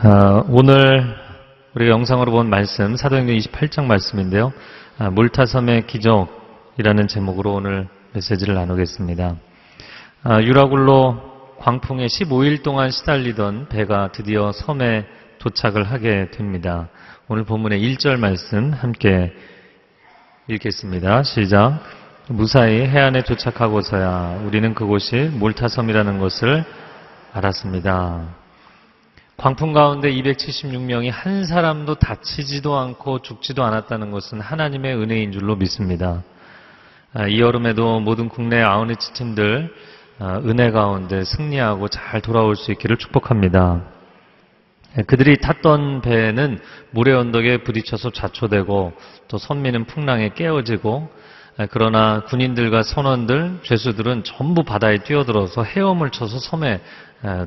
오늘 우리가 영상으로 본 말씀 사도행전 28장 말씀인데요. 몰타섬의 기적이라는 제목으로 오늘 메시지를 나누겠습니다. 유라굴로 광풍에 15일 동안 시달리던 배가 드디어 섬에 도착을 하게 됩니다. 오늘 본문의 1절 말씀 함께 읽겠습니다. 시작. 무사히 해안에 도착하고서야 우리는 그곳이 몰타섬이라는 것을 알았습니다. 광풍 가운데 276명이 한 사람도 다치지도 않고 죽지도 않았다는 것은 하나님의 은혜인 줄로 믿습니다. 이 여름에도 모든 국내 아웃리치 팀들 은혜 가운데 승리하고 잘 돌아올 수 있기를 축복합니다. 그들이 탔던 배는 모래 언덕에 부딪혀서 좌초되고 또 선미는 풍랑에 깨어지고, 그러나 군인들과 선원들, 죄수들은 전부 바다에 뛰어들어서 헤엄을 쳐서 섬에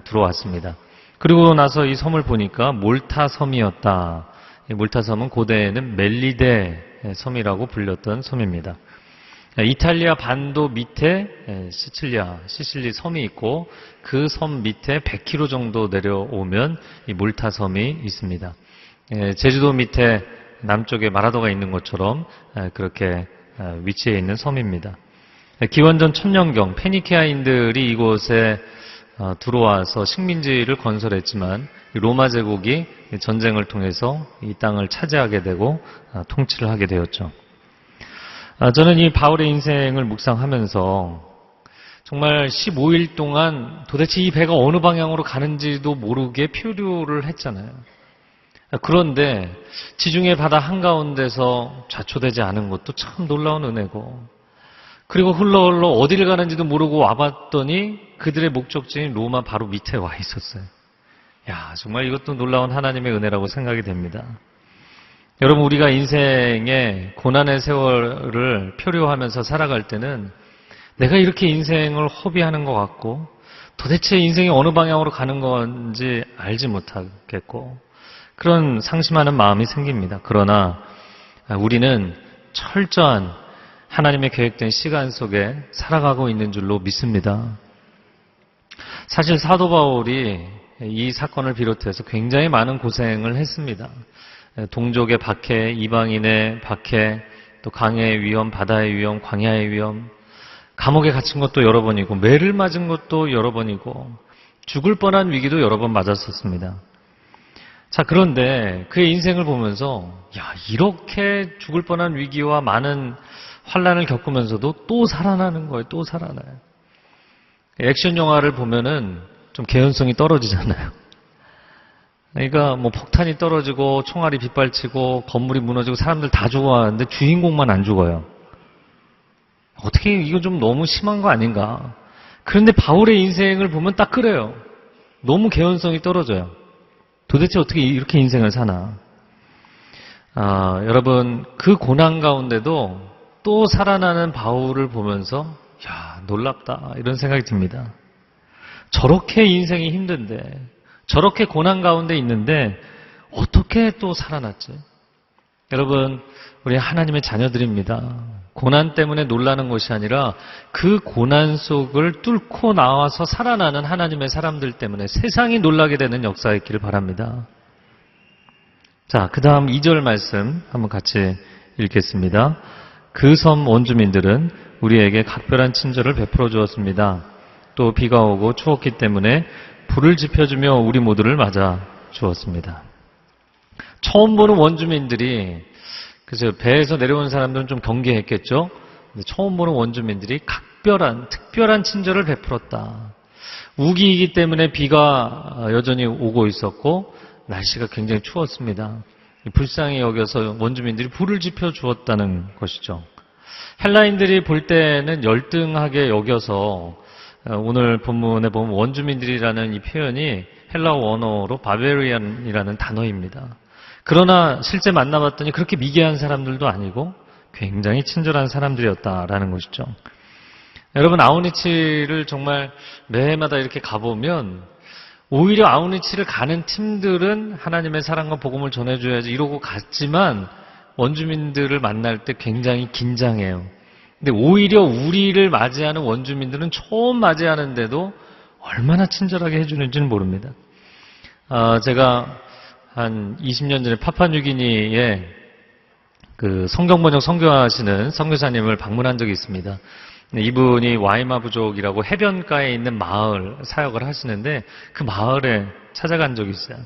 들어왔습니다. 그리고 나서 이 섬을 보니까 몰타섬이었다. 이 몰타섬은 고대에는 멜리데 섬이라고 불렸던 섬입니다. 이탈리아 반도 밑에 시칠리 섬이 있고 그 섬 밑에 100km 정도 내려오면 이 몰타섬이 있습니다. 제주도 밑에 남쪽에 마라도가 있는 것처럼 그렇게 위치해 있는 섬입니다. 기원전 1000년경 페니키아인들이 이곳에 들어와서 식민지를 건설했지만 로마 제국이 전쟁을 통해서 이 땅을 차지하게 되고 통치를 하게 되었죠. 저는 이 바울의 인생을 묵상하면서 정말 15일 동안 도대체 이 배가 어느 방향으로 가는지도 모르게 표류를 했잖아요. 그런데 지중해 바다 한가운데서 좌초되지 않은 것도 참 놀라운 은혜고, 그리고 흘러 어디를 가는지도 모르고 와봤더니 그들의 목적지인 로마 바로 밑에 와 있었어요. 정말 이것도 놀라운 하나님의 은혜라고 생각이 됩니다. 여러분, 우리가 인생의 고난의 세월을 표류하면서 살아갈 때는 내가 이렇게 인생을 허비하는 것 같고 도대체 인생이 어느 방향으로 가는 건지 알지 못하겠고 그런 상심하는 마음이 생깁니다. 그러나 우리는 철저한 하나님의 계획된 시간 속에 살아가고 있는 줄로 믿습니다. 사실 사도 바울이 이 사건을 비롯해서 굉장히 많은 고생을 했습니다. 동족의 박해, 이방인의 박해, 또 강의 위험, 바다의 위험, 광야의 위험, 감옥에 갇힌 것도 여러 번이고 매를 맞은 것도 여러 번이고 죽을 뻔한 위기도 여러 번 맞았었습니다. 자, 그런데 그의 인생을 보면서 이렇게 죽을 뻔한 위기와 많은 환난을 겪으면서도 또 살아나는 거예요. 또 살아나요. 액션 영화를 보면은 좀 개연성이 떨어지잖아요. 그러니까 폭탄이 떨어지고 총알이 빗발치고 건물이 무너지고 사람들 다 죽어가는데 주인공만 안 죽어요. 어떻게 이거 좀 너무 심한 거 아닌가? 그런데 바울의 인생을 보면 딱 그래요. 너무 개연성이 떨어져요. 도대체 어떻게 이렇게 인생을 사나? 여러분, 그 고난 가운데도 또 살아나는 바울을 보면서 놀랍다 이런 생각이 듭니다. 저렇게 인생이 힘든데, 저렇게 고난 가운데 있는데 어떻게 또 살아났지? 여러분, 우리 하나님의 자녀들입니다. 고난 때문에 놀라는 것이 아니라 그 고난 속을 뚫고 나와서 살아나는 하나님의 사람들 때문에 세상이 놀라게 되는 역사가 있기를 바랍니다. 자, 그 다음 2절 말씀 한번 같이 읽겠습니다. 그 섬 원주민들은 우리에게 각별한 친절을 베풀어 주었습니다. 또 비가 오고 추웠기 때문에 불을 지펴주며 우리 모두를 맞아 주었습니다. 처음 보는 원주민들이, 그래서 배에서 내려온 사람들은 좀 경계했겠죠. 근데 처음 보는 원주민들이 특별한 친절을 베풀었다. 우기이기 때문에 비가 여전히 오고 있었고 날씨가 굉장히 추웠습니다. 불쌍히 여겨서 원주민들이 불을 지펴 주었다는 것이죠. 헬라인들이 볼 때는 열등하게 여겨서 오늘 본문에 보면 원주민들이라는 이 표현이 헬라어 원어로 바베리안이라는 단어입니다. 그러나 실제 만나봤더니 그렇게 미개한 사람들도 아니고 굉장히 친절한 사람들이었다라는 것이죠. 여러분, 아우니치를 정말 매해마다 이렇게 가보면 오히려 아우니치를 가는 팀들은 하나님의 사랑과 복음을 전해줘야지 이러고 갔지만 원주민들을 만날 때 굉장히 긴장해요. 근데 오히려 우리를 맞이하는 원주민들은 처음 맞이하는데도 얼마나 친절하게 해주는지는 모릅니다. 제가 한 20년 전에 파푸아뉴기니에 그 성경 번역 선교하시는 선교사님을 방문한 적이 있습니다. 이분이 와이마 부족이라고 해변가에 있는 마을 사역을 하시는데 그 마을에 찾아간 적이 있어요.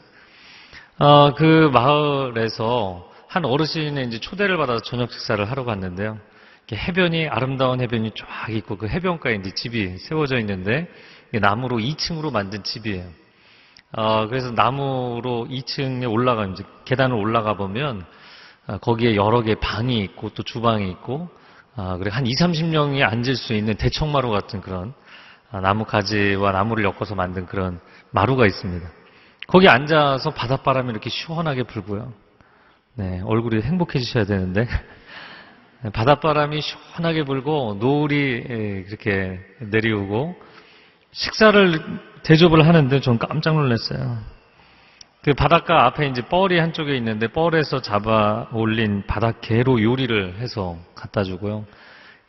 그 마을에서 한 어르신의 이제 초대를 받아서 저녁 식사를 하러 갔는데요. 해변이 아름다운 해변이 쫙 있고 그 해변가에 이제 집이 세워져 있는데 나무로 2층으로 만든 집이에요. 그래서 나무로 2층에 올라가 이제 계단을 올라가 보면 거기에 여러 개의 방이 있고 또 주방이 있고 그리고 한 20-30명이 앉을 수 있는 대청마루 같은 그런 나무 가지와 나무를 엮어서 만든 그런 마루가 있습니다. 거기 앉아서 바닷바람이 이렇게 시원하게 불고요. 네, 얼굴이 행복해지셔야 되는데 바닷바람이 시원하게 불고 노을이 그렇게 내려오고 식사를 대접을 하는데 전 깜짝 놀랐어요. 그 바닷가 앞에 이제 뻘이 한쪽에 있는데 뻘에서 잡아 올린 바닷게로 요리를 해서 갖다 주고요.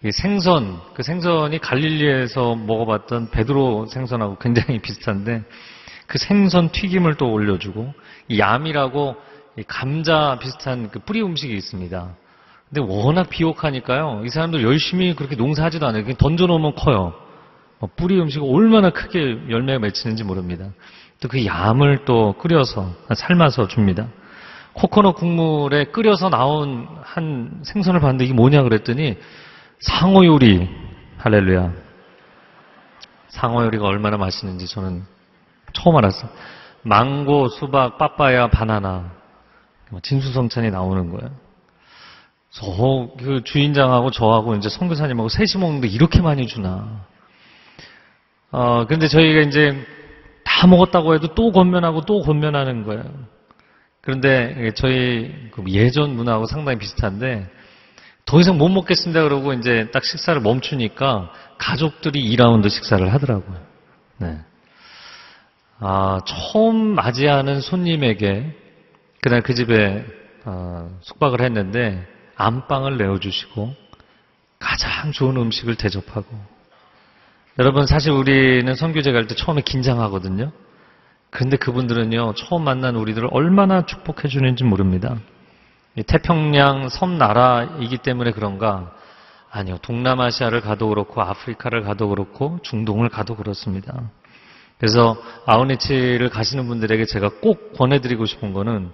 이 생선, 그 생선이 갈릴리에서 먹어봤던 베드로 생선하고 굉장히 비슷한데 그 생선 튀김을 또 올려주고 이 얌이라고 이 감자 비슷한 그 뿌리 음식이 있습니다. 근데 워낙 비옥하니까요. 이 사람들 열심히 그렇게 농사하지도 않아요. 그냥 던져놓으면 커요. 뿌리 음식이 얼마나 크게 열매가 맺히는지 모릅니다. 또 그 얌을 또 끓여서 삶아서 줍니다. 코코넛 국물에 끓여서 나온 한 생선을 봤는데 이게 뭐냐 그랬더니 상어 요리. 할렐루야. 상어 요리가 얼마나 맛있는지 저는 처음 알았어요. 망고, 수박, 빠빠야, 바나나 진수성찬이 나오는 거예요. 그 주인장하고 저하고 이제 선교사님하고 셋이 먹는데 이렇게 많이 주나. 그런데 저희가 이제 다 먹었다고 해도 또 권면하고 또 권면하는 거예요. 그런데 저희 예전 문화하고 상당히 비슷한데 더 이상 못 먹겠습니다 그러고 이제 딱 식사를 멈추니까 가족들이 2라운드 식사를 하더라고요. 네. 처음 맞이하는 손님에게 그날 그 집에 숙박을 했는데 안방을 내어주시고 가장 좋은 음식을 대접하고 여러분 사실 우리는 선교제 갈 때 처음에 긴장하거든요. 그런데 그분들은요 처음 만난 우리들을 얼마나 축복해 주는지 모릅니다. 태평양 섬나라이기 때문에 그런가? 아니요. 동남아시아를 가도 그렇고 아프리카를 가도 그렇고 중동을 가도 그렇습니다. 그래서 아우니치를 가시는 분들에게 제가 꼭 권해드리고 싶은 거는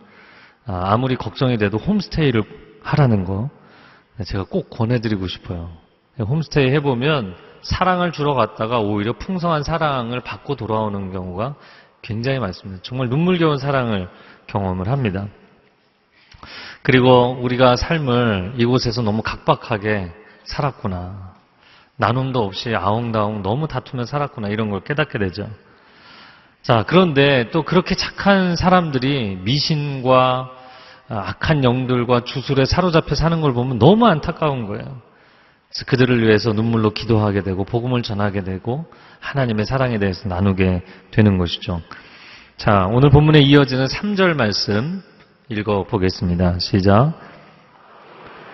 아무리 걱정이 돼도 홈스테이를 하라는 거 제가 꼭 권해드리고 싶어요. 홈스테이 해보면 사랑을 주러 갔다가 오히려 풍성한 사랑을 받고 돌아오는 경우가 굉장히 많습니다. 정말 눈물겨운 사랑을 경험을 합니다. 그리고 우리가 삶을 이곳에서 너무 각박하게 살았구나. 나눔도 없이 아웅다웅 너무 다투며 살았구나. 이런 걸 깨닫게 되죠. 자, 그런데 또 그렇게 착한 사람들이 미신과 악한 영들과 주술에 사로잡혀 사는 걸 보면 너무 안타까운 거예요. 그래서 그들을 위해서 눈물로 기도하게 되고 복음을 전하게 되고 하나님의 사랑에 대해서 나누게 되는 것이죠. 자, 오늘 본문에 이어지는 3절 말씀 읽어보겠습니다. 시작.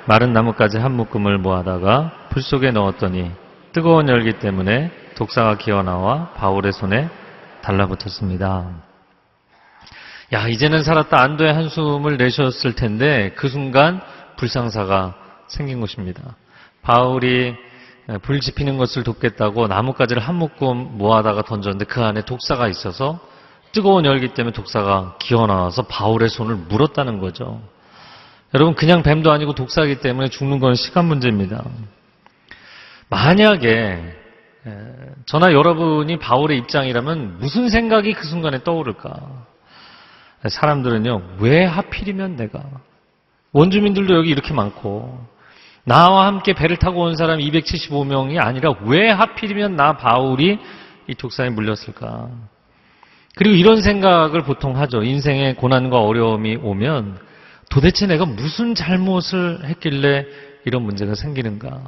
마른 나뭇가지 한 묶음을 모아다가 불 속에 넣었더니 뜨거운 열기 때문에 독사가 기어나와 바울의 손에 달라붙었습니다. 야, 이제는 살았다 안도의 한숨을 내셨을 텐데 그 순간 불상사가 생긴 것입니다. 바울이 불 지피는 것을 돕겠다고 나뭇가지를 한 묶음 모아다가 던졌는데 그 안에 독사가 있어서 뜨거운 열기 때문에 독사가 기어나와서 바울의 손을 물었다는 거죠. 여러분 그냥 뱀도 아니고 독사이기 때문에 죽는 건 시간 문제입니다. 만약에 저나 여러분이 바울의 입장이라면 무슨 생각이 그 순간에 떠오를까? 사람들은요, 왜 하필이면 내가? 원주민들도 여기 이렇게 많고 나와 함께 배를 타고 온 사람 275명이 아니라 왜 하필이면 나 바울이 이 독사에 물렸을까? 그리고 이런 생각을 보통 하죠. 인생에 고난과 어려움이 오면 도대체 내가 무슨 잘못을 했길래 이런 문제가 생기는가?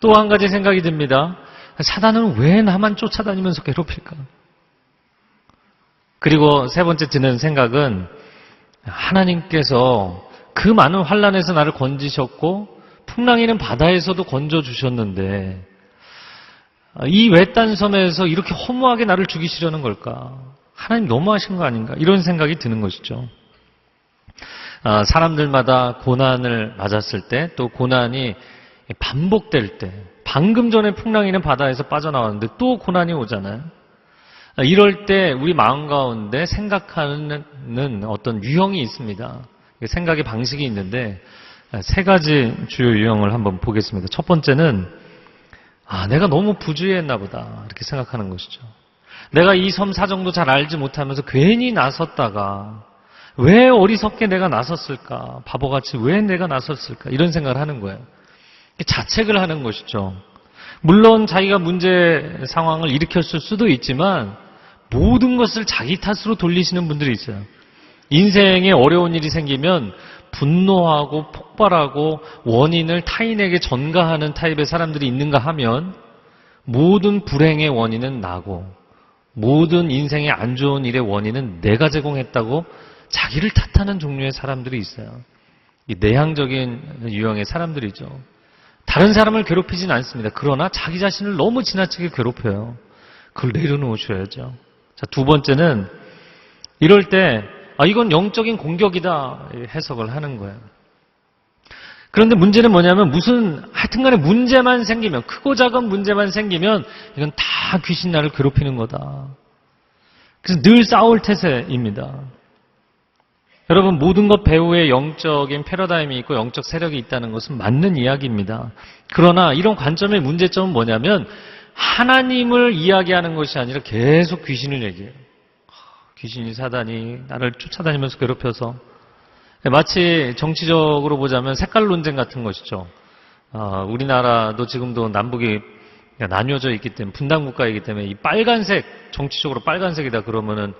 또 한 가지 생각이 듭니다. 사단은 왜 나만 쫓아다니면서 괴롭힐까? 그리고 세 번째 드는 생각은 하나님께서 그 많은 환난에서 나를 건지셨고 풍랑이는 바다에서도 건져주셨는데 이 외딴 섬에서 이렇게 허무하게 나를 죽이시려는 걸까? 하나님 너무하신 거 아닌가? 이런 생각이 드는 것이죠. 사람들마다 고난을 맞았을 때, 또 고난이 반복될 때, 방금 전에 풍랑이는 바다에서 빠져나왔는데 또 고난이 오잖아요. 이럴 때 우리 마음 가운데 생각하는 어떤 유형이 있습니다. 생각의 방식이 있는데 세 가지 주요 유형을 한번 보겠습니다. 첫 번째는 내가 너무 부주의했나 보다 이렇게 생각하는 것이죠. 내가 이 섬 사정도 잘 알지 못하면서 괜히 나섰다가 왜 어리석게 내가 나섰을까? 바보같이 왜 내가 나섰을까? 이런 생각을 하는 거예요. 자책을 하는 것이죠. 물론 자기가 문제 상황을 일으켰을 수도 있지만 모든 것을 자기 탓으로 돌리시는 분들이 있어요. 인생에 어려운 일이 생기면 분노하고 폭발하고 원인을 타인에게 전가하는 타입의 사람들이 있는가 하면 모든 불행의 원인은 나고 모든 인생의 안 좋은 일의 원인은 내가 제공했다고 자기를 탓하는 종류의 사람들이 있어요. 이 내향적인 유형의 사람들이죠. 다른 사람을 괴롭히진 않습니다. 그러나 자기 자신을 너무 지나치게 괴롭혀요. 그걸 내려놓으셔야죠. 자, 두 번째는 이럴 때 이건 영적인 공격이다 해석을 하는 거예요. 그런데 문제는 뭐냐면 하여튼간에 문제만 생기면 크고 작은 문제만 생기면 이건 다 귀신 나를 괴롭히는 거다. 그래서 늘 싸울 태세입니다. 여러분 모든 것 배후에 영적인 패러다임이 있고 영적 세력이 있다는 것은 맞는 이야기입니다. 그러나 이런 관점의 문제점은 뭐냐면 하나님을 이야기하는 것이 아니라 계속 귀신을 얘기해요. 귀신이 사단이 나를 쫓아다니면서 괴롭혀서 마치 정치적으로 보자면 색깔 논쟁 같은 것이죠. 우리나라도 지금도 남북이 나뉘어져 있기 때문에 분단국가이기 때문에 이 빨간색 정치적으로 빨간색이다 그러면은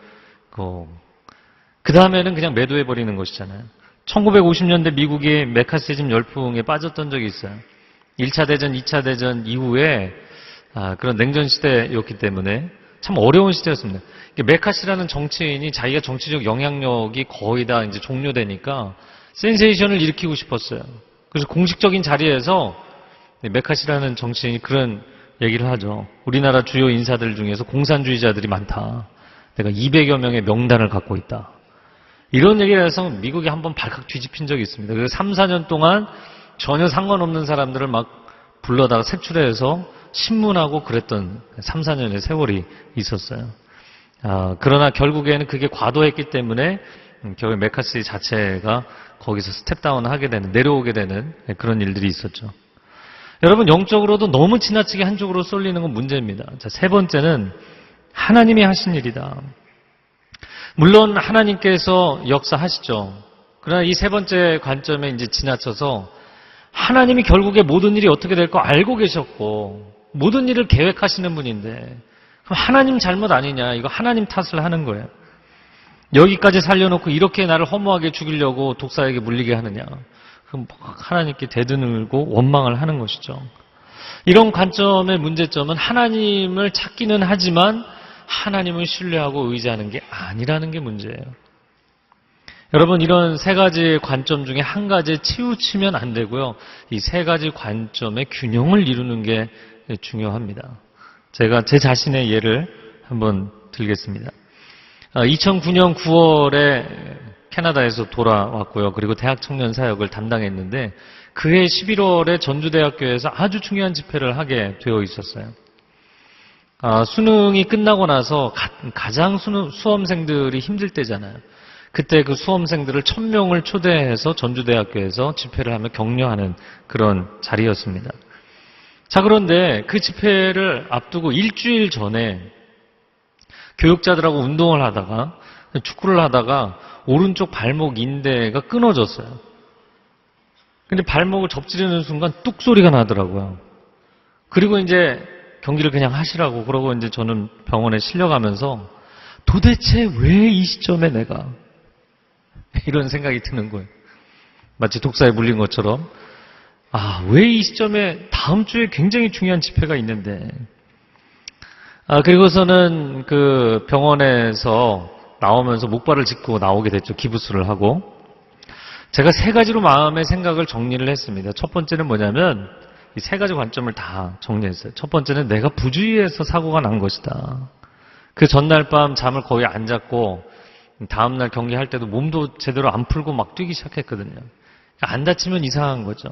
그 다음에는 그냥 매도해버리는 것이잖아요. 1950년대 미국이 메카시즘 열풍에 빠졌던 적이 있어요. 1차 대전, 2차 대전 이후에 그런 냉전 시대였기 때문에 참 어려운 시대였습니다. 메카시라는 정치인이 자기가 정치적 영향력이 거의 다 이제 종료되니까 센세이션을 일으키고 싶었어요. 그래서 공식적인 자리에서 메카시라는 정치인이 그런 얘기를 하죠. 우리나라 주요 인사들 중에서 공산주의자들이 많다. 내가 200여 명의 명단을 갖고 있다. 이런 얘기를 해서 미국이 한번 발칵 뒤집힌 적이 있습니다. 그래서 3, 4년 동안 전혀 상관없는 사람들을 막 불러다가 색출해서 신문하고 그랬던 3, 4년의 세월이 있었어요. 그러나 결국에는 그게 과도했기 때문에 결국 메카시 자체가 거기서 스텝다운을 하게 되는, 내려오게 되는 그런 일들이 있었죠. 여러분 영적으로도 너무 지나치게 한쪽으로 쏠리는 건 문제입니다. 자, 세 번째는 하나님이 하신 일이다. 물론 하나님께서 역사하시죠. 그러나 이 세 번째 관점에 이제 지나쳐서 하나님이 결국에 모든 일이 어떻게 될 거 알고 계셨고 모든 일을 계획하시는 분인데 그럼 하나님 잘못 아니냐? 이거 하나님 탓을 하는 거예요. 여기까지 살려놓고 이렇게 나를 허무하게 죽이려고 독사에게 물리게 하느냐? 그럼 하나님께 대드늘고 원망을 하는 것이죠. 이런 관점의 문제점은 하나님을 찾기는 하지만 하나님을 신뢰하고 의지하는 게 아니라는 게 문제예요. 여러분 이런 세 가지 관점 중에 한 가지에 치우치면 안 되고요. 이 세 가지 관점의 균형을 이루는 게 중요합니다. 제가 제 자신의 예를 한번 들겠습니다. 2009년 9월에 캐나다에서 돌아왔고요. 그리고 대학 청년 사역을 담당했는데 그해 11월에 전주대학교에서 아주 중요한 집회를 하게 되어 있었어요. 수능이 끝나고 나서 가장 수험생들이 힘들 때잖아요. 그때 그 수험생들을 1000명을 초대해서 전주대학교에서 집회를 하며 격려하는 그런 자리였습니다. 자, 그런데 그 집회를 앞두고 일주일 전에 교육자들하고 운동을 하다가 축구를 하다가 오른쪽 발목 인대가 끊어졌어요. 근데 발목을 접지르는 순간 뚝 소리가 나더라고요. 그리고 이제 경기를 그냥 하시라고 그러고 이제 저는 병원에 실려가면서 도대체 왜 이 시점에 내가 이런 생각이 드는 거예요. 마치 독사에 물린 것처럼 왜 이 시점에 다음 주에 굉장히 중요한 집회가 있는데 그리고서는 그 병원에서 나오면서 목발을 짚고 나오게 됐죠. 기부스를 하고 제가 세 가지로 마음의 생각을 정리를 했습니다. 첫 번째는 뭐냐면 이 세 가지 관점을 다 정리했어요. 첫 번째는 내가 부주의해서 사고가 난 것이다. 그 전날 밤 잠을 거의 안 잤고 다음날 경기할 때도 몸도 제대로 안 풀고 막 뛰기 시작했거든요. 안 다치면 이상한 거죠.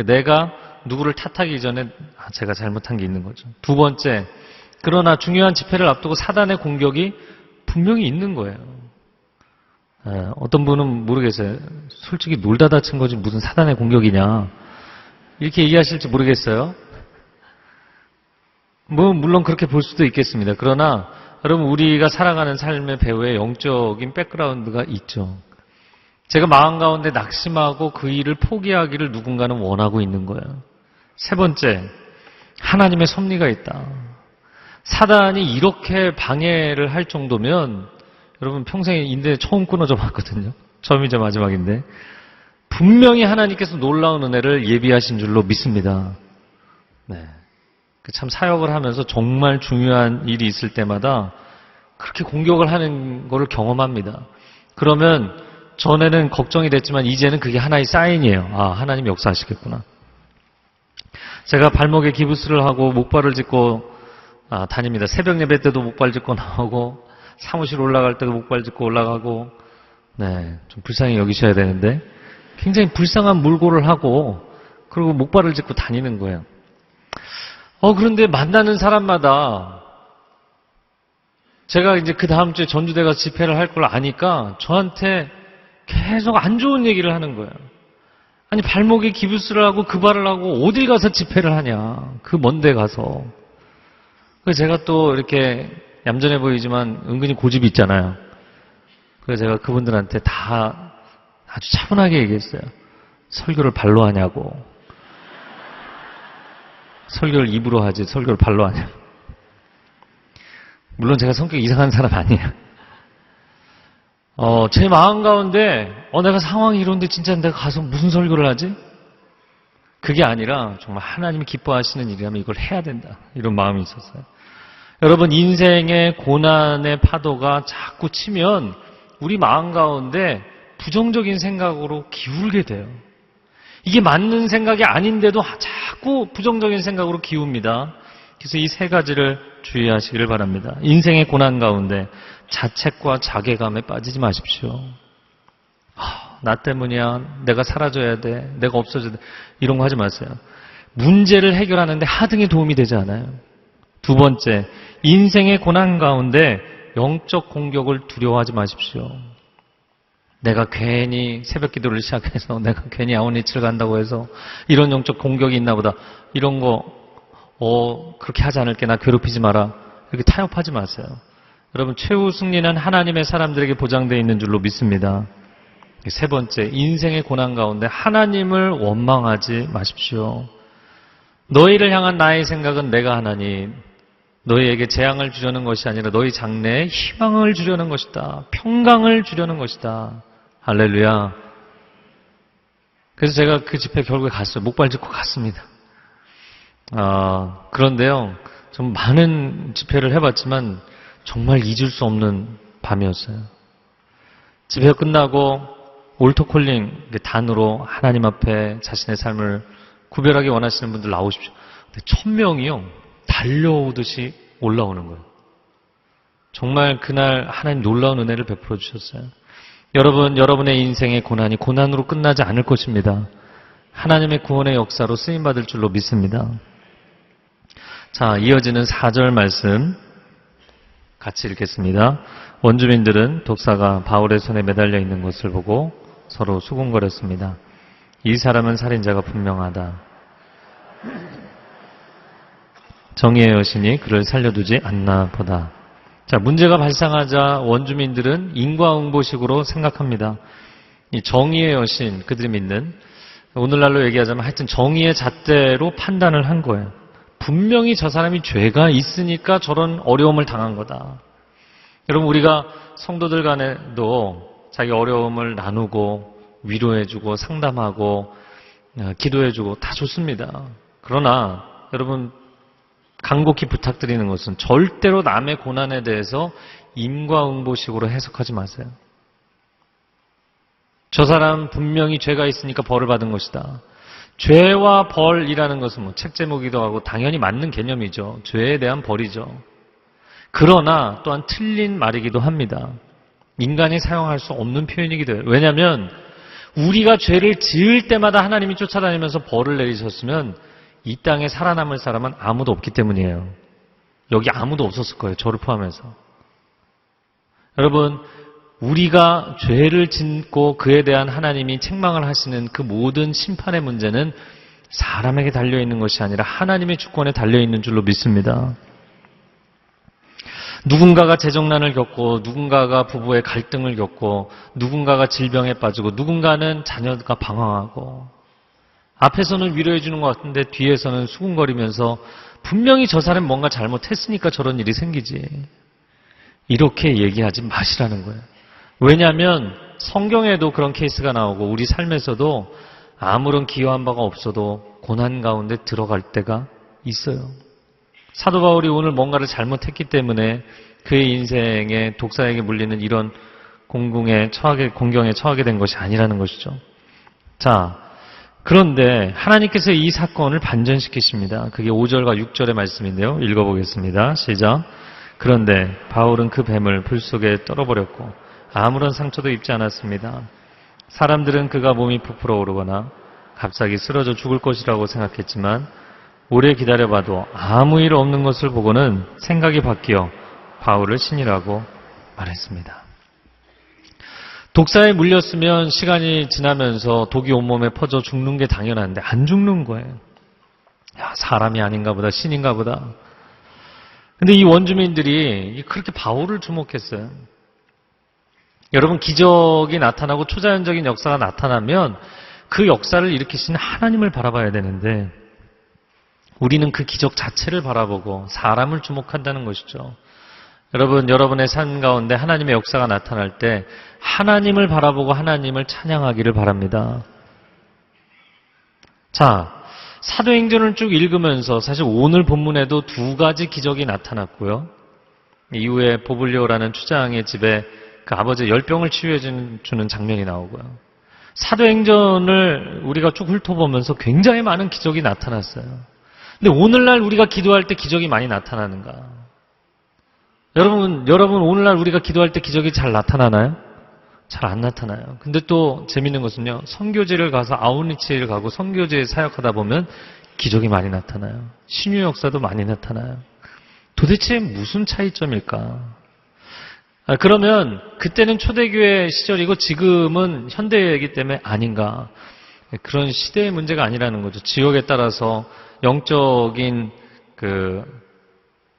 내가 누구를 탓하기 전에 제가 잘못한 게 있는 거죠. 두 번째, 그러나 중요한 집회를 앞두고 사단의 공격이 분명히 있는 거예요. 어떤 분은 모르겠어요. 솔직히 놀다 다친 거지 무슨 사단의 공격이냐 이렇게 얘기하실지 모르겠어요. 물론 그렇게 볼 수도 있겠습니다. 그러나 여러분, 우리가 살아가는 삶의 배후에 영적인 백그라운드가 있죠. 제가 마음 가운데 낙심하고 그 일을 포기하기를 누군가는 원하고 있는 거예요. 세 번째, 하나님의 섭리가 있다. 사단이 이렇게 방해를 할 정도면 여러분 평생에 인대 처음 끊어져 봤거든요. 처음이자 마지막인데 분명히 하나님께서 놀라운 은혜를 예비하신 줄로 믿습니다. 네. 참 사역을 하면서 정말 중요한 일이 있을 때마다 그렇게 공격을 하는 것을 경험합니다. 그러면 전에는 걱정이 됐지만 이제는 그게 하나의 사인이에요. 아, 하나님 역사하시겠구나. 제가 발목에 기부스를 하고 목발을 짚고 다닙니다. 새벽 예배 때도 목발 짚고 나오고 사무실 올라갈 때도 목발 짚고 올라가고 네, 좀 불쌍히 여기셔야 되는데 굉장히 불쌍한 물고를 하고 그리고 목발을 짚고 다니는 거예요. 그런데 만나는 사람마다 제가 이제 그 다음 주에 전주대 가서 집회를 할 걸 아니까 저한테 계속 안 좋은 얘기를 하는 거예요. 아니, 발목에 기부스를 하고 그 발을 하고 어딜 가서 집회를 하냐. 그 먼 데 가서. 그래서 제가 또 이렇게 얌전해 보이지만 은근히 고집이 있잖아요. 그래서 제가 그분들한테 다 아주 차분하게 얘기했어요. 설교를 발로 하냐고. 설교를 입으로 하지 설교를 발로 하냐. 물론 제가 성격이 이상한 사람 아니에요. 제 마음 가운데 내가 상황이 이런데 진짜 내가 가서 무슨 설교를 하지? 그게 아니라 정말 하나님이 기뻐하시는 일이라면 이걸 해야 된다. 이런 마음이 있었어요. 여러분, 인생의 고난의 파도가 자꾸 치면 우리 마음 가운데 부정적인 생각으로 기울게 돼요. 이게 맞는 생각이 아닌데도 자꾸 부정적인 생각으로 기웁니다. 그래서 이 세 가지를 주의하시기를 바랍니다. 인생의 고난 가운데 자책과 자괴감에 빠지지 마십시오. 나 때문이야. 내가 사라져야 돼. 내가 없어져야 돼. 이런 거 하지 마세요. 문제를 해결하는데 하등의 도움이 되지 않아요. 두 번째, 인생의 고난 가운데 영적 공격을 두려워하지 마십시오. 내가 괜히 새벽 기도를 시작해서 내가 괜히 아웃리치를 간다고 해서 이런 영적 공격이 있나 보다. 이런 거 그렇게 하지 않을게. 나 괴롭히지 마라. 이렇게 타협하지 마세요. 여러분, 최후 승리는 하나님의 사람들에게 보장되어 있는 줄로 믿습니다. 세 번째, 인생의 고난 가운데 하나님을 원망하지 마십시오. 너희를 향한 나의 생각은 내가 하나님, 너희에게 재앙을 주려는 것이 아니라 너희 장래에 희망을 주려는 것이다. 평강을 주려는 것이다. 할렐루야. 그래서 제가 그 집회 결국에 갔어요. 목발 짚고 갔습니다. 그런데요, 좀 많은 집회를 해봤지만 정말 잊을 수 없는 밤이었어요. 집회가 끝나고 올토콜링 단으로 하나님 앞에 자신의 삶을 구별하기 원하시는 분들 나오십시오. 근데 1000명이요 달려오듯이 올라오는 거예요. 정말 그날 하나님 놀라운 은혜를 베풀어 주셨어요. 여러분, 여러분의 인생의 고난이 고난으로 끝나지 않을 것입니다. 하나님의 구원의 역사로 쓰임받을 줄로 믿습니다. 자, 이어지는 4절 말씀 같이 읽겠습니다. 원주민들은 독사가 바울의 손에 매달려 있는 것을 보고 서로 수군거렸습니다. 이 사람은 살인자가 분명하다. 정의의 여신이 그를 살려두지 않나 보다. 자, 문제가 발생하자 원주민들은 인과응보식으로 생각합니다. 이 정의의 여신, 그들이 믿는, 오늘날로 얘기하자면 하여튼 정의의 잣대로 판단을 한 거예요. 분명히 저 사람이 죄가 있으니까 저런 어려움을 당한 거다. 여러분, 우리가 성도들 간에도 자기 어려움을 나누고 위로해주고 상담하고 기도해주고 다 좋습니다. 그러나 여러분, 간곡히 부탁드리는 것은 절대로 남의 고난에 대해서 인과응보식으로 해석하지 마세요. 저 사람 분명히 죄가 있으니까 벌을 받은 것이다. 죄와 벌이라는 것은 책 제목이기도 하고 당연히 맞는 개념이죠. 죄에 대한 벌이죠. 그러나 또한 틀린 말이기도 합니다. 인간이 사용할 수 없는 표현이기도 해요. 왜냐하면 우리가 죄를 지을 때마다 하나님이 쫓아다니면서 벌을 내리셨으면 이 땅에 살아남을 사람은 아무도 없기 때문이에요. 여기 아무도 없었을 거예요. 저를 포함해서. 여러분, 우리가 죄를 짓고 그에 대한 하나님이 책망을 하시는 그 모든 심판의 문제는 사람에게 달려있는 것이 아니라 하나님의 주권에 달려있는 줄로 믿습니다. 누군가가 재정난을 겪고 누군가가 부부의 갈등을 겪고 누군가가 질병에 빠지고 누군가는 자녀가 방황하고 앞에서는 위로해 주는 것 같은데 뒤에서는 수군거리면서 분명히 저 사람이 뭔가 잘못했으니까 저런 일이 생기지. 이렇게 얘기하지 마시라는 거예요. 왜냐하면 성경에도 그런 케이스가 나오고 우리 삶에서도 아무런 기여한 바가 없어도 고난 가운데 들어갈 때가 있어요. 사도 바울이 오늘 뭔가를 잘못했기 때문에 그의 인생에 독사에게 물리는 이런 공경에 처하게 된 것이 아니라는 것이죠. 자, 그런데 하나님께서 이 사건을 반전시키십니다. 그게 5절과 6절의 말씀인데요. 읽어보겠습니다. 시작. 그런데 바울은 그 뱀을 불 속에 떨어버렸고 아무런 상처도 입지 않았습니다. 사람들은 그가 몸이 부풀어 오르거나 갑자기 쓰러져 죽을 것이라고 생각했지만 오래 기다려봐도 아무 일 없는 것을 보고는 생각이 바뀌어 바울을 신이라고 말했습니다. 독사에 물렸으면 시간이 지나면서 독이 온몸에 퍼져 죽는 게 당연한데 안 죽는 거예요. 야, 사람이 아닌가 보다, 신인가 보다. 근데 이 원주민들이 그렇게 바울을 주목했어요. 여러분, 기적이 나타나고 초자연적인 역사가 나타나면 그 역사를 일으키신 하나님을 바라봐야 되는데 우리는 그 기적 자체를 바라보고 사람을 주목한다는 것이죠. 여러분, 여러분의 삶 가운데 하나님의 역사가 나타날 때 하나님을 바라보고 하나님을 찬양하기를 바랍니다. 자, 사도행전을 쭉 읽으면서 사실 오늘 본문에도 두 가지 기적이 나타났고요. 이후에 보블리오라는 추장의 집에 그 아버지의 열병을 치유해 주는 장면이 나오고요. 사도행전을 우리가 쭉 훑어보면서 굉장히 많은 기적이 나타났어요. 근데 오늘날 우리가 기도할 때 기적이 많이 나타나는가? 여러분 오늘날 우리가 기도할 때 기적이 잘 나타나나요? 잘 안 나타나요. 근데 또 재밌는 것은요. 선교지를 가서 아웃리치를 가고 선교지에 사역하다 보면 기적이 많이 나타나요. 신유 역사도 많이 나타나요. 도대체 무슨 차이점일까? 그러면 그때는 초대교회 시절이고 지금은 현대이기 때문에 아닌가? 그런 시대의 문제가 아니라는 거죠. 지역에 따라서 영적인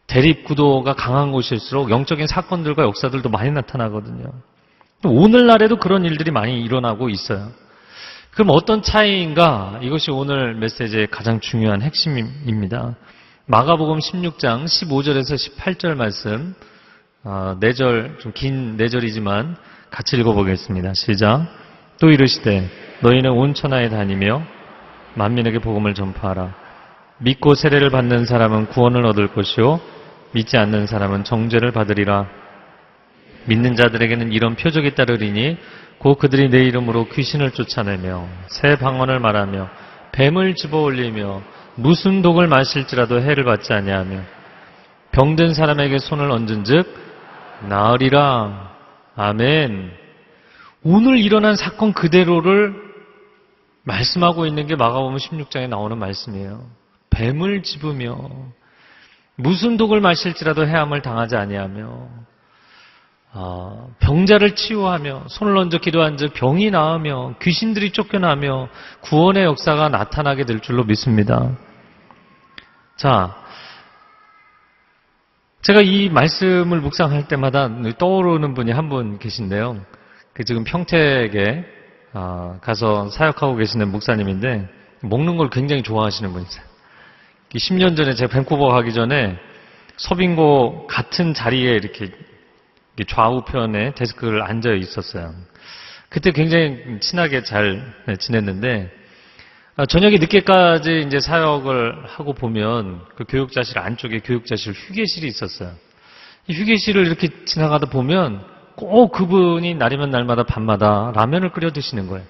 대립 구도가 강한 곳일수록 영적인 사건들과 역사들도 많이 나타나거든요. 오늘날에도 그런 일들이 많이 일어나고 있어요. 그럼 어떤 차이인가? 이것이 오늘 메시지의 가장 중요한 핵심입니다. 마가복음 16장 15절에서 18절 말씀, 4절, 좀 긴 4절이지만 같이 읽어보겠습니다. 시작. 또 이르시되 너희는 온 천하에 다니며 만민에게 복음을 전파하라. 믿고 세례를 받는 사람은 구원을 얻을 것이요 믿지 않는 사람은 정죄를 받으리라. 믿는 자들에게는 이런 표적이 따르리니 곧 그들이 내 이름으로 귀신을 쫓아내며 새 방언을 말하며 뱀을 집어올리며 무슨 독을 마실지라도 해를 받지 아니하며 병든 사람에게 손을 얹은즉 나으리라. 아멘. 오늘 일어난 사건 그대로를 말씀하고 있는 게 마가복음 16장에 나오는 말씀이에요. 뱀을 집으며 무슨 독을 마실지라도 해함을 당하지 아니하며 병자를 치유하며 손을 얹어 기도한 즉 병이 나으며 귀신들이 쫓겨나며 구원의 역사가 나타나게 될 줄로 믿습니다. 자, 제가 이 말씀을 묵상할 때마다 떠오르는 분이 한 분 계신데요. 지금 평택에 가서 사역하고 계시는 목사님인데 먹는 걸 굉장히 좋아하시는 분이세요. 10년 전에 제가 밴쿠버 가기 전에 서빙고 같은 자리에 이렇게 좌우편에 데스크를 앉아 있었어요. 그때 굉장히 친하게 잘 지냈는데 저녁에 늦게까지 이제 사역을 하고 보면 그 교육자실 안쪽에 교육자실 휴게실이 있었어요. 이 휴게실을 이렇게 지나가다 보면 꼭 그분이 날이면 날마다 밤마다 라면을 끓여 드시는 거예요.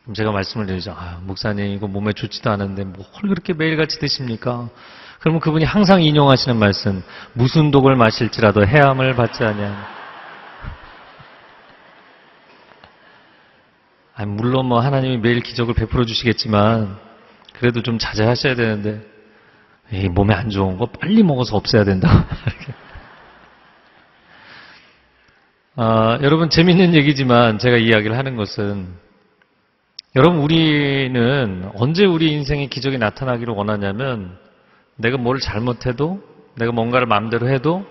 그럼 제가 말씀을 드리죠. 목사님 이거 몸에 좋지도 않은데 뭘 그렇게 매일같이 드십니까? 그러면 그분이 항상 인용하시는 말씀, 무슨 독을 마실지라도 해함을 받지 아니하냐. 물론 뭐 하나님이 매일 기적을 베풀어 주시겠지만 그래도 좀 자제하셔야 되는데 몸에 안 좋은 거 빨리 먹어서 없애야 된다. 여러분 재밌는 얘기지만 제가 이야기를 하는 것은 여러분 우리는 언제 우리 인생에 기적이 나타나기를 원하냐면 내가 뭘 잘못해도 내가 뭔가를 마음대로 해도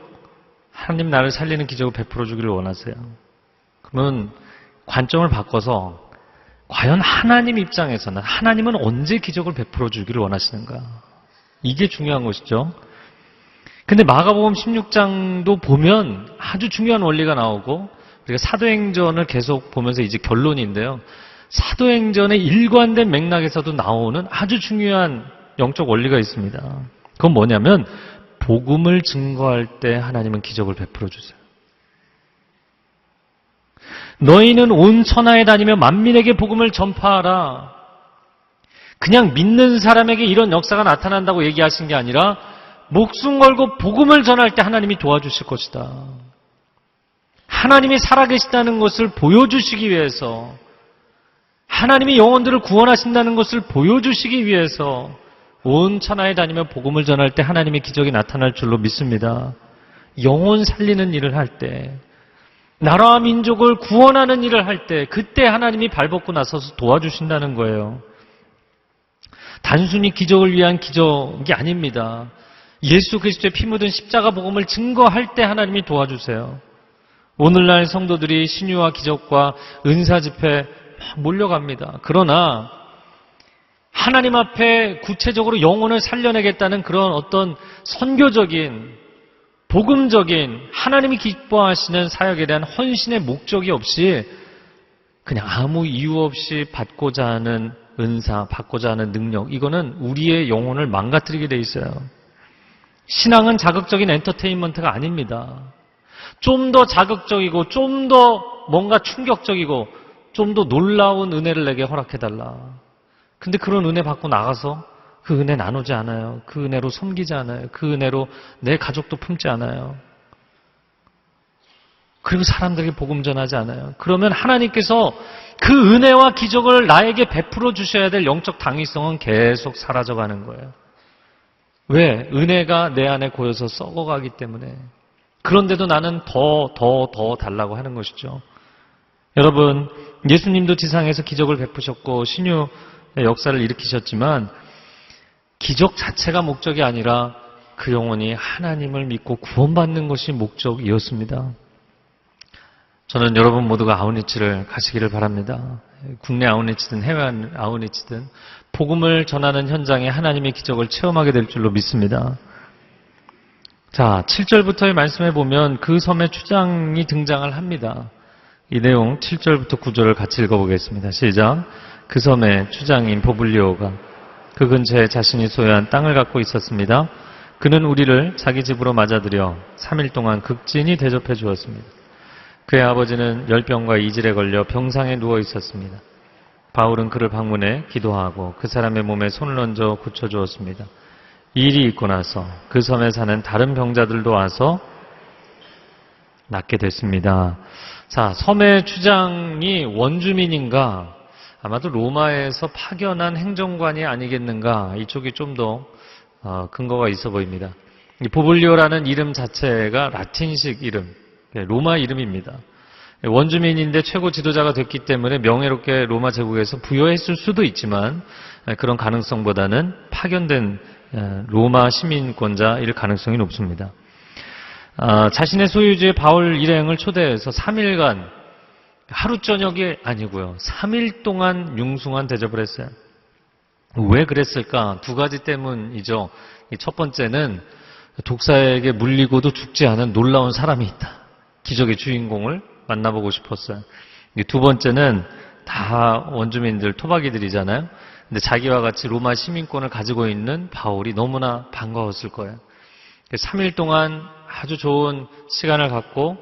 하나님 나를 살리는 기적을 베풀어 주기를 원하세요. 그러면 관점을 바꿔서 과연 하나님 입장에서는 하나님은 언제 기적을 베풀어 주기를 원하시는가? 이게 중요한 것이죠. 근데 마가복음 16장도 보면 아주 중요한 원리가 나오고 우리가 사도행전을 계속 보면서 이제 결론인데요. 사도행전의 일관된 맥락에서도 나오는 아주 중요한 영적 원리가 있습니다. 그건 뭐냐면 복음을 증거할 때 하나님은 기적을 베풀어 주세요. 너희는 온 천하에 다니며 만민에게 복음을 전파하라. 그냥 믿는 사람에게 이런 역사가 나타난다고 얘기하신 게 아니라 목숨 걸고 복음을 전할 때 하나님이 도와주실 것이다. 하나님이 살아계시다는 것을 보여주시기 위해서, 하나님이 영혼들을 구원하신다는 것을 보여주시기 위해서 온 천하에 다니며 복음을 전할 때 하나님의 기적이 나타날 줄로 믿습니다. 영혼 살리는 일을 할 때, 나라와 민족을 구원하는 일을 할 때 그때 하나님이 발벗고 나서서 도와주신다는 거예요. 단순히 기적을 위한 기적이 아닙니다. 예수 그리스도의 피 묻은 십자가 복음을 증거할 때 하나님이 도와주세요. 오늘날 성도들이 신유와 기적과 은사 집회 몰려갑니다. 그러나 하나님 앞에 구체적으로 영혼을 살려내겠다는 그런 어떤 선교적인 복음적인 하나님이 기뻐하시는 사역에 대한 헌신의 목적이 없이 그냥 아무 이유 없이 받고자 하는 은사, 받고자 하는 능력, 이거는 우리의 영혼을 망가뜨리게 돼 있어요. 신앙은 자극적인 엔터테인먼트가 아닙니다. 좀 더 자극적이고 좀 더 뭔가 충격적이고 좀 더 놀라운 은혜를 내게 허락해달라. 근데 그런 은혜 받고 나가서 그 은혜 나누지 않아요. 그 은혜로 섬기지 않아요. 그 은혜로 내 가족도 품지 않아요. 그리고 사람들에게 복음 전하지 않아요. 그러면 하나님께서 그 은혜와 기적을 나에게 베풀어 주셔야 될 영적 당위성은 계속 사라져가는 거예요. 왜? 은혜가 내 안에 고여서 썩어가기 때문에. 그런데도 나는 더 달라고 하는 것이죠. 여러분, 예수님도 지상에서 기적을 베푸셨고 신유의 역사를 일으키셨지만 기적 자체가 목적이 아니라 그 영혼이 하나님을 믿고 구원받는 것이 목적이었습니다. 저는 여러분 모두가 아우니치를 가시기를 바랍니다. 국내 아우니치든 해외 아우니치든 복음을 전하는 현장에 하나님의 기적을 체험하게 될 줄로 믿습니다. 자, 7절부터의 말씀에 보면 그 섬에 추장이 등장을 합니다. 이 내용 7절부터 9절을 같이 읽어보겠습니다. 시작. 그 섬에 추장인 보블리오가 그 근처에 자신이 소유한 땅을 갖고 있었습니다. 그는 우리를 자기 집으로 맞아들여 3일 동안 극진히 대접해 주었습니다. 그의 아버지는 열병과 이질에 걸려 병상에 누워 있었습니다. 바울은 그를 방문해 기도하고 그 사람의 몸에 손을 얹어 고쳐주었습니다. 이 일이 있고 나서 그 섬에 사는 다른 병자들도 와서 낫게 됐습니다. 자, 섬의 추장이 원주민인가? 아마도 로마에서 파견한 행정관이 아니겠는가? 이쪽이 좀 더 근거가 있어 보입니다. 이 보블리오라는 이름 자체가 라틴식 이름, 로마 이름입니다. 원주민인데 최고 지도자가 됐기 때문에 명예롭게 로마 제국에서 부여했을 수도 있지만 그런 가능성보다는 파견된 로마 시민권자일 가능성이 높습니다. 자신의 소유주의 바울 일행을 초대해서 3일간 하루 저녁이 아니고요. 3일 동안 융숭한 대접을 했어요. 왜 그랬을까? 두 가지 때문이죠. 첫 번째는 독사에게 물리고도 죽지 않은 놀라운 사람이 있다. 기적의 주인공을 만나보고 싶었어요. 두 번째는 다 원주민들, 토박이들이잖아요. 근데 자기와 같이 로마 시민권을 가지고 있는 바울이 너무나 반가웠을 거예요. 3일 동안 아주 좋은 시간을 갖고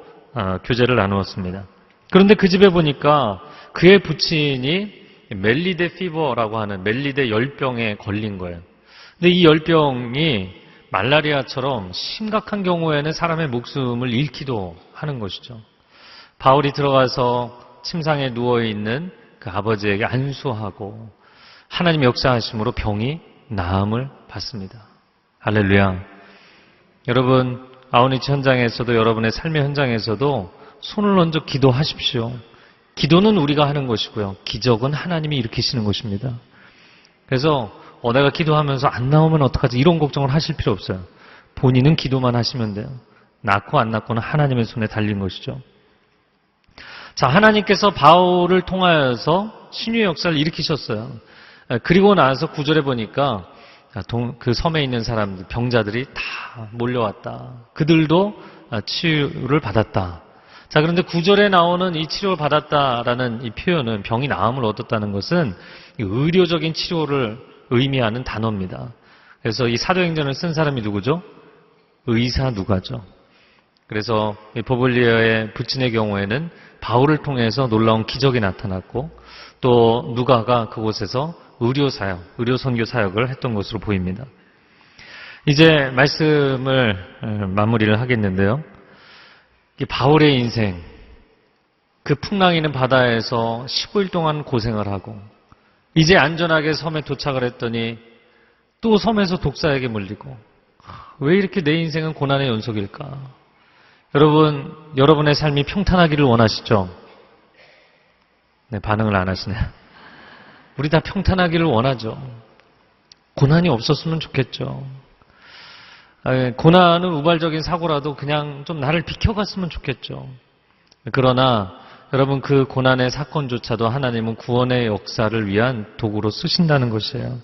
교제를 나누었습니다. 그런데 그 집에 보니까 그의 부친이 멜리데 피버라고 하는 멜리데 열병에 걸린 거예요. 근데 이 열병이 말라리아처럼 심각한 경우에는 사람의 목숨을 잃기도 하는 것이죠. 바울이 들어가서 침상에 누워있는 그 아버지에게 안수하고 하나님의 역사하심으로 병이 나음을 받습니다. 할렐루야. 여러분, 아우니치 현장에서도 여러분의 삶의 현장에서도 손을 얹어 기도하십시오. 기도는 우리가 하는 것이고요. 기적은 하나님이 일으키시는 것입니다. 그래서 내가 기도하면서 안 나오면 어떡하지? 이런 걱정을 하실 필요 없어요. 본인은 기도만 하시면 돼요. 낫고 안 낫고는 하나님의 손에 달린 것이죠. 자, 하나님께서 바울을 통하여서 신유의 역사를 일으키셨어요. 그리고 나서 9절에 보니까 그 섬에 있는 사람들, 병자들이 다 몰려왔다. 그들도 치유를 받았다. 자, 그런데 9절에 나오는 이 치료를 받았다라는 이 표현은 병이 나음을 얻었다는 것은 의료적인 치료를 의미하는 단어입니다. 그래서 이 사도행전을 쓴 사람이 누구죠? 의사 누가죠. 그래서 보블리어의 부친의 경우에는 바울을 통해서 놀라운 기적이 나타났고 또 누가가 그곳에서 의료사역, 의료선교 사역을 했던 것으로 보입니다. 이제 말씀을 마무리를 하겠는데요. 바울의 인생, 그 풍랑이 있는 바다에서 15일 동안 고생을 하고 이제 안전하게 섬에 도착을 했더니 또 섬에서 독사에게 물리고 왜 이렇게 내 인생은 고난의 연속일까? 여러분, 여러분의 삶이 평탄하기를 원하시죠? 네, 반응을 안 하시네요. 우리 다 평탄하기를 원하죠. 고난이 없었으면 좋겠죠. 고난은 우발적인 사고라도 그냥 좀 나를 비켜갔으면 좋겠죠. 그러나 여러분, 그 고난의 사건조차도 하나님은 구원의 역사를 위한 도구로 쓰신다는 것이에요.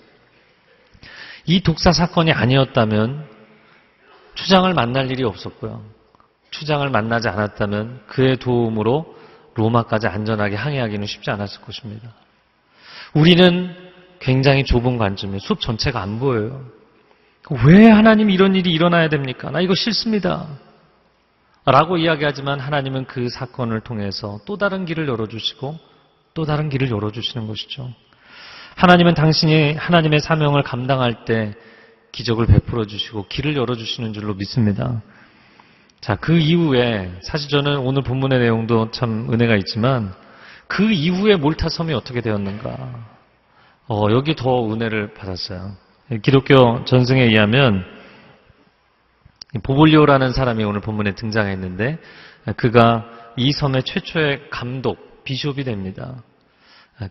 이 독사 사건이 아니었다면 추장을 만날 일이 없었고요. 추장을 만나지 않았다면 그의 도움으로 로마까지 안전하게 항해하기는 쉽지 않았을 것입니다. 우리는 굉장히 좁은 관점이에요. 숲 전체가 안 보여요. 왜 하나님 이런 일이 일어나야 됩니까? 나 이거 싫습니다. 라고 이야기하지만 하나님은 그 사건을 통해서 또 다른 길을 열어주시고 또 다른 길을 열어주시는 것이죠. 하나님은 당신이 하나님의 사명을 감당할 때 기적을 베풀어 주시고 길을 열어주시는 줄로 믿습니다. 자, 그 이후에 사실 저는 오늘 본문의 내용도 참 은혜가 있지만 그 이후에 몰타 섬이 어떻게 되었는가? 여기 더 은혜를 받았어요. 기독교 전승에 의하면 보볼리오라는 사람이 오늘 본문에 등장했는데 그가 이 섬의 최초의 감독, 비숍이 됩니다.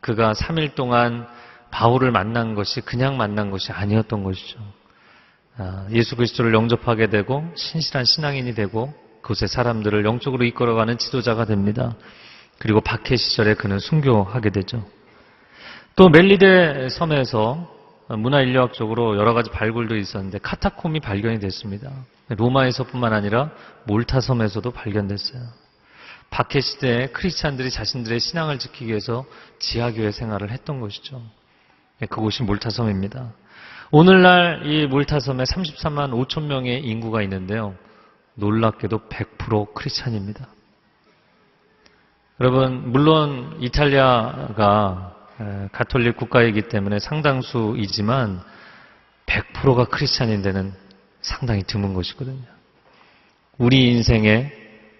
그가 3일 동안 바울을 만난 것이 그냥 만난 것이 아니었던 것이죠. 예수 그리스도를 영접하게 되고 신실한 신앙인이 되고 그곳의 사람들을 영적으로 이끌어가는 지도자가 됩니다. 그리고 박해 시절에 그는 순교하게 되죠. 또 멜리데 섬에서 문화인류학적으로 여러 가지 발굴도 있었는데 카타콤이 발견이 됐습니다. 로마에서뿐만 아니라 몰타 섬에서도 발견됐어요. 박해 시대에 크리스찬들이 자신들의 신앙을 지키기 위해서 지하교회 생활을 했던 것이죠. 그곳이 몰타 섬입니다. 오늘날 이 몰타 섬에 33만 5천 명의 인구가 있는데요. 놀랍게도 100% 크리스찬입니다. 여러분, 물론 이탈리아가 가톨릭 국가이기 때문에 상당수이지만 100%가 크리스찬인 데는 상당히 드문 것이거든요. 우리 인생에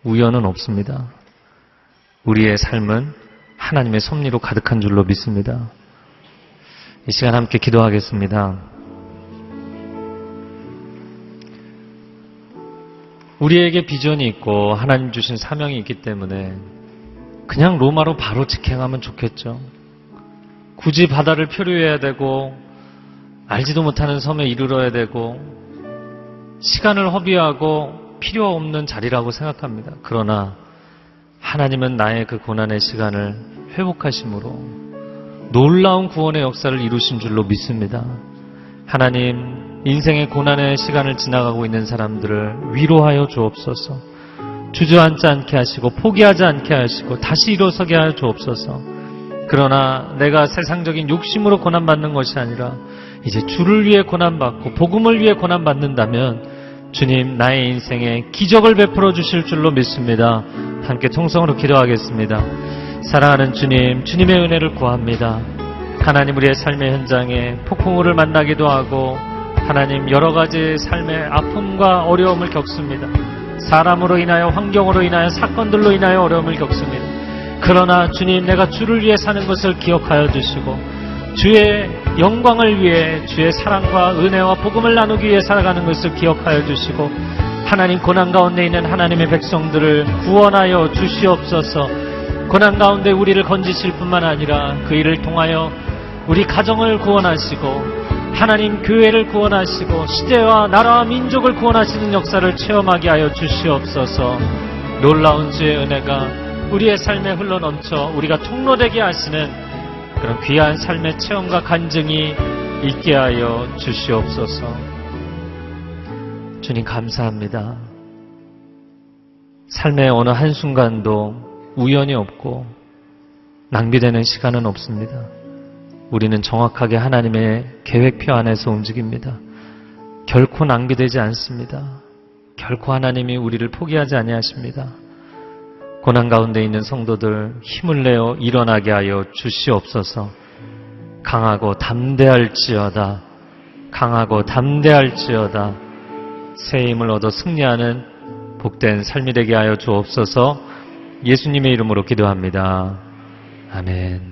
우연은 없습니다. 우리의 삶은 하나님의 섭리로 가득한 줄로 믿습니다. 이 시간 함께 기도하겠습니다. 우리에게 비전이 있고 하나님 주신 사명이 있기 때문에 그냥 로마로 바로 직행하면 좋겠죠. 굳이 바다를 표류해야 되고 알지도 못하는 섬에 이르러야 되고 시간을 허비하고 필요 없는 자리라고 생각합니다. 그러나 하나님은 나의 그 고난의 시간을 회복하심으로 놀라운 구원의 역사를 이루신 줄로 믿습니다. 하나님, 인생의 고난의 시간을 지나가고 있는 사람들을 위로하여 주옵소서. 주저앉지 않게 하시고 포기하지 않게 하시고 다시 일어서게 하여 주옵소서. 그러나 내가 세상적인 욕심으로 고난받는 것이 아니라 이제 주를 위해 고난받고 복음을 위해 고난받는다면 주님, 나의 인생에 기적을 베풀어 주실 줄로 믿습니다. 함께 통성으로 기도하겠습니다. 사랑하는 주님, 주님의 은혜를 구합니다. 하나님, 우리의 삶의 현장에 폭풍우를 만나기도 하고 하나님, 여러 가지 삶의 아픔과 어려움을 겪습니다. 사람으로 인하여, 환경으로 인하여, 사건들로 인하여 어려움을 겪습니다. 그러나 주님, 내가 주를 위해 사는 것을 기억하여 주시고 주의 영광을 위해, 주의 사랑과 은혜와 복음을 나누기 위해 살아가는 것을 기억하여 주시고 하나님, 고난 가운데 있는 하나님의 백성들을 구원하여 주시옵소서. 고난 가운데 우리를 건지실 뿐만 아니라 그 일을 통하여 우리 가정을 구원하시고 하나님, 교회를 구원하시고 시대와 나라와 민족을 구원하시는 역사를 체험하게 하여 주시옵소서. 놀라운 주의 은혜가 우리의 삶에 흘러넘쳐 우리가 통로되게 하시는 그런 귀한 삶의 체험과 간증이 있게 하여 주시옵소서. 주님, 감사합니다. 삶의 어느 한순간도 우연이 없고 낭비되는 시간은 없습니다. 우리는 정확하게 하나님의 계획표 안에서 움직입니다. 결코 낭비되지 않습니다. 결코 하나님이 우리를 포기하지 아니하십니다. 고난 가운데 있는 성도들 힘을 내어 일어나게 하여 주시옵소서. 강하고 담대할지어다. 강하고 담대할지어다. 새 힘을 얻어 승리하는 복된 삶이 되게 하여 주옵소서. 예수님의 이름으로 기도합니다. 아멘.